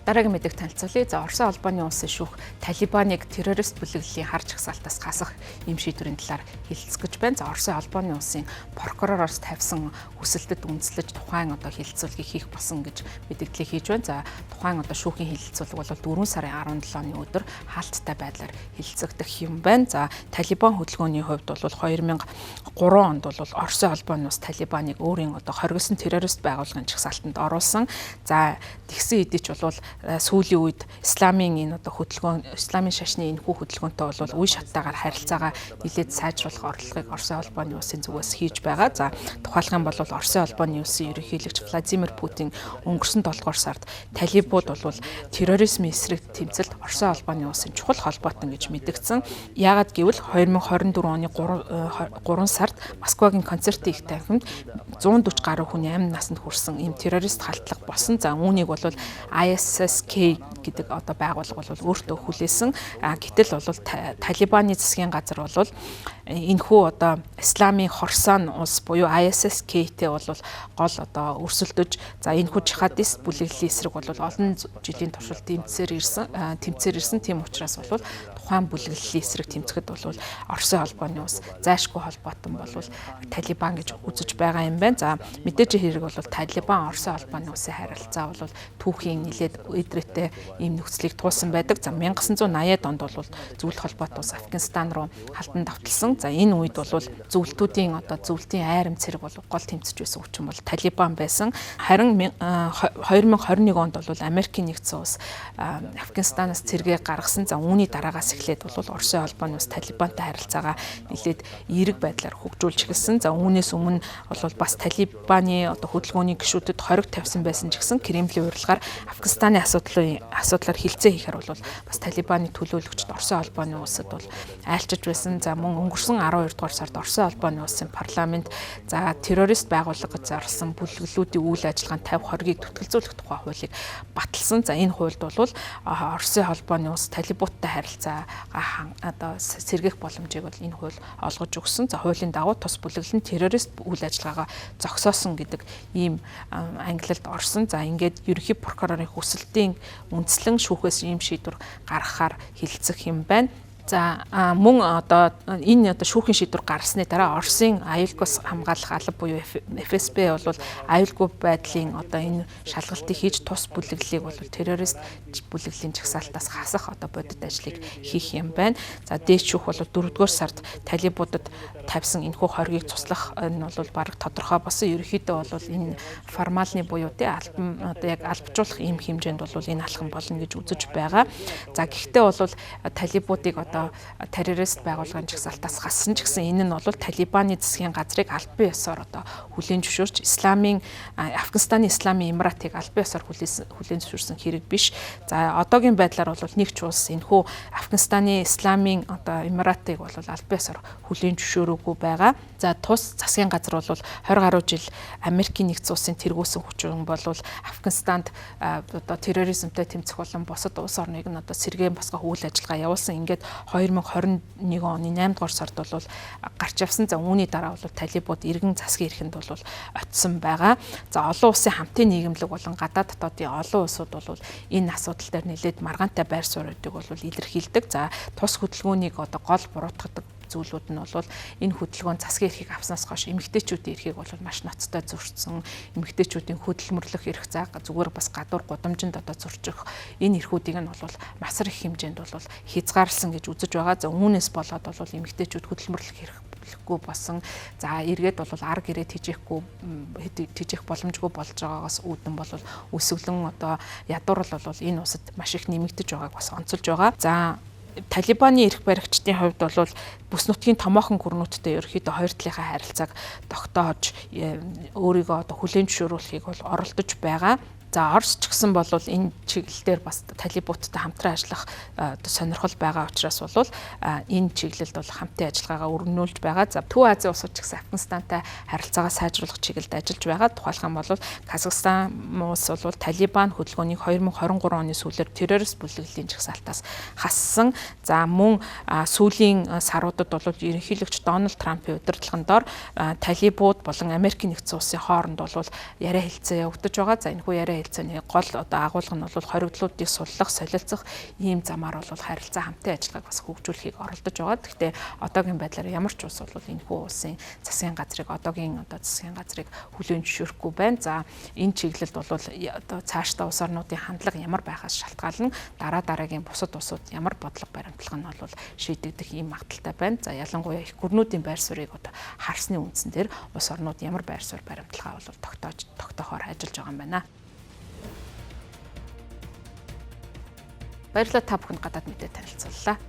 Дараагийн мэдээлэл танилцуулъя. За Оросын холбооны улсын шүүх Талибаныг террорист бүлэглэлийн харж хасаалтаас хасах ийм шийдвэрийн талаар хэлэлцэх гэж байна. За Оросын холбооны улсын прокуророос тавьсан хүсэлтэд үндэслэж тухайн хэлэлцүүлгийг хийх болсон гэж мэдээлэл хийж байна. За тухайн шүүхийн хэлэлцүүлэг бол 4 сарын 17-ны өдөр хаалттай байдлаар хэлэлцэгдэх юм байна. За Талибан хөдөлгөөний хувьд бол 2003 онд бол Оросын холбооны улс Талибаныг өөрийн хоригдсон террорист байгууллагын жагсаалтанд оруулсан. За тэгсэн хэдий ч бол сүүлийн үед исламын энэ хөдөлгөөн, исламын шашны энэ хөдөлгөөнтэй бол үе шаттайгаар харилцаагаа нэлээд сайжруулах орлогыг Оросын холбооны улсын зүгээс хийж байгаа. За тухайлх юм бол Оросын холбооны улсын ерөнхийлөгч Владимир Путин өнгөрсөн 7 дугаар сард Талибууд бол терроризмын эсрэг тэмцэлд Оросын холбооны улсын чухал холбоотон гэж мэдэгдсэн. Яагаад гэвэл 2024 оны 3 сард Москвагийн концертын их танхимд 140 гаруй хүний амь насанд хүрсэн ийм террорист халдлага болсон. За үүнийг бол ISSK гэдэг байгууллага бол өөртөө хүлээсэн. Гэтэл бол Талибаны засгийн газар бол энэхүү исламын Хорсон улс буюу ISSK-тэй бол гол өрсөлдөж, за энэхүү жихадист бүлэглэлийн эсрэг бол олон жилийн туршид тэмцээр ирсэн. Тийм учраас бол тухайн бүлэглэлийн эсрэг тэмцэхэд бол Оросын холбооны улс зайлшгүй холбоотон бол Талибан гэж үзэж байгаа юм байна. За мэдээж хэрэг бол Талибан Оросын холбооны улсын харилцаа бол түүхийн нэлээд эдрэттэй ийм нөхцөлийг туулсан байдаг. За 1980-ад онд бол зөвлөлт холбоот улс Афганистан руу халдан давталсан. За энэ үед бол зөвлөлтүүдийн зөвлөлтийн айрам цэрэг бол гол тэмцэж байсан хүчин бол Талибан байсан. Харин 2021 онд бол Америкийн нэгдсэн улс Афганистанаас цэргээ гаргасан. За үүний дараагаас эхлээд бол Оросын холбооны улс Талибантай харилцаагаа нэлээд эерэг байдлаар хөгжүүлж эхэлсэн. За үүнээс өмнө бол бас Талибаны хөдөлгөөний гишүүдэд хориг тавьсан байсан ч гэсэн Кремлийн урилгаар Афганистаны асуудлаар хилцээ хийхээр бол бас Талибаны төлөөлөгчд Оросын холбооны улсад бол айлчж байсан. За мөн өнгөрсөн 12 дугаар сард Оросын холбооны улсын парламент за террорист байгууллага зарласан бүлэглүүдийн үйл ажиллагаанд 50 хоргийг төтгөлзүүлэх тухай хуулийг баталсан. За энэ хуульд бол Оросын холбооны улс Талибуудтай харилцаагаа сэргээх боломжийг бол энэ хууль олгож өгсөн. За хуулийн дагуу тус бүлэглэл нь террорист үйл ажиллагаагаа зогсоосон гэдэг ийм ангилалд орсон. За ингээд ерөнхий прокурорын хүсэлтийн үндслэн шүүхээс ийм шийдвэр гаргахаар хэлэлцэх юм байна. За мөн энэ шүүхийн шийдвэр гарсны дараа Оросын аюулгүйс хамгаалах алба буюу FSB бол аюулгүй байдлын энэ шалгалтыг хийж тус бүлэглэлийг бол террорист бүлэглэлийн жагсаалтаас хасах бодит ажлыг хийх юм байна. За дээд шүүх бол 4-р сард Талибуудад тавьсан энэхүү хоргийг цуслах нь бол бараг тодорхой болсон. Ерөнхийдөө бол энэ формалны буюу яг албажуулах ийм хэмжээнд бол энэ алхам болно гэж үзэж байгаа. За гэхдээ бол Талибуудыг террорист байгууллагын жагсаалтаас хассан ч гэсэн энэ нь бол Талибаны засгийн газрыг албан ёсоор хүлээн зөвшөөрч Афганистаны исламын эмиратыг албан ёсоор хүлээн зөвшөөрсөн хэрэг биш. За одоогийн байдлаар бол нэг ч улс энэхүү Афганистаны исламын эмиратыг бол албан ёсоор хүлээн зөвшөөрөөгүй байгаа. За тус засгийн газар бол 20 гаруй жил Америкийн нэгдсэн улсын тэргүүсэн хүчин бол Афганистанд терроризмтэй тэмцэх болон бусад улс орныг нь сэргээн босгох үйл ажиллагаа явуулсан. Ингээд 2021 оны 8 дугаар сард бол гарч явсан. За үүний дараа бол Талибууд иргэн засгийн эрхэнд бол очсон байгаа. За олон улсын хамтын нийгэмлэг болон гадаад дотоодын олон улсууд бол энэ асуудал дээр нэлээд маргаантай байр суурьдыг бол илэрхийлдэг. За тус хөдөлгөөнийг гол буруутгадаг зүйлүүд нь бол энэ хөдөлгөөн засгийн эрхийг авснаас хойш эмэгтэйчүүдийн эрхийг бол маш ноцтой зөрчсөн. Эмэгтэйчүүдийн хөдөлмөрлөх эрх зүгээр бас гадуур гудамжинд зөрчих энэ эрхүүдийг нь бол масар их хэмжээнд бол хязгаарласан гэж үзэж байгаа. За үүнээс болоод бол эмэгтэйчүүд хөдөлмөрлөх эрхгүй болсон. За эргээд бол ар гэрээ тэжээх боломжгүй болж байгаагаас үүдэн бол өсвөлэн ядуурл бол энэ улсад маш их нэмэгдэж байгааг бас онцолж байгаа. За Талибаны эрх баригчдын хувьд бол бүс нутгийн томоохон гүрнүүдтэй ерөөхдөө хоёр талынхаа харилцааг тогтоож өөрийгөө хүлээн зөвшөөрүүлэхийг бол оролдож байгаа. За Орос ч гэсэн бол энэ чиглэлээр бас Талибуудтай хамтран ажиллах сонирхол байгаа учраас бол энэ чиглэлд бол хамтын ажиллагаагаа өргөнүүлж байгаа. За Төв Азийн улсууд ч гэсэн Афганистантай харилцаагаа сайжруулах чиглэлд ажиллаж байгаа. Тухайлх юм бол Казахстан улс бол Талибан хөдөлгөөнийг 2023 оны сүүлээр террорист бүлэглэлийн жагсаалтаас хассан. За мөн сүүлийн саруудад бол ерөнхийлөгч Дональд Трампын удирдлагын доор Талибууд болон Америкийн нэгдсэн улсын хооронд бол яриа хэлцээ явагдаж байгаа. За энэхүү яриа харилцааны гол одоо агуулга нь бол хоригдлуудыг суллах, солилцох ийм замаар бол харилцаа хамтын ажиллагааг бас хөгжүүлэхийг оролдож байгаа. Гэхдээ одоогийн байдлаар ямар ч улс бол энэхүү улсын засгийн газрыг одоогийн засгийн газрыг хүлээн зөвшөөрөхгүй байна. За энэ чиглэлд бол одоо цаашдаа улс орнуудын хандлага ямар байхаас шалтгаална, дараагийн бусад улсууд ямар бодлого баримтлах нь бол шийдэгдэх ийм магадaltaй байна. За ялангуяа их гүрнүүдийн байр суурийг одоо харсны үндсэн дээр улс орнууд ямар байр суурь баримтлахаа бол тогтоохоор ажиллаж байгаа юм байна. Баярлалаа та бүхэнд гадаад мэдээ танилцууллаа.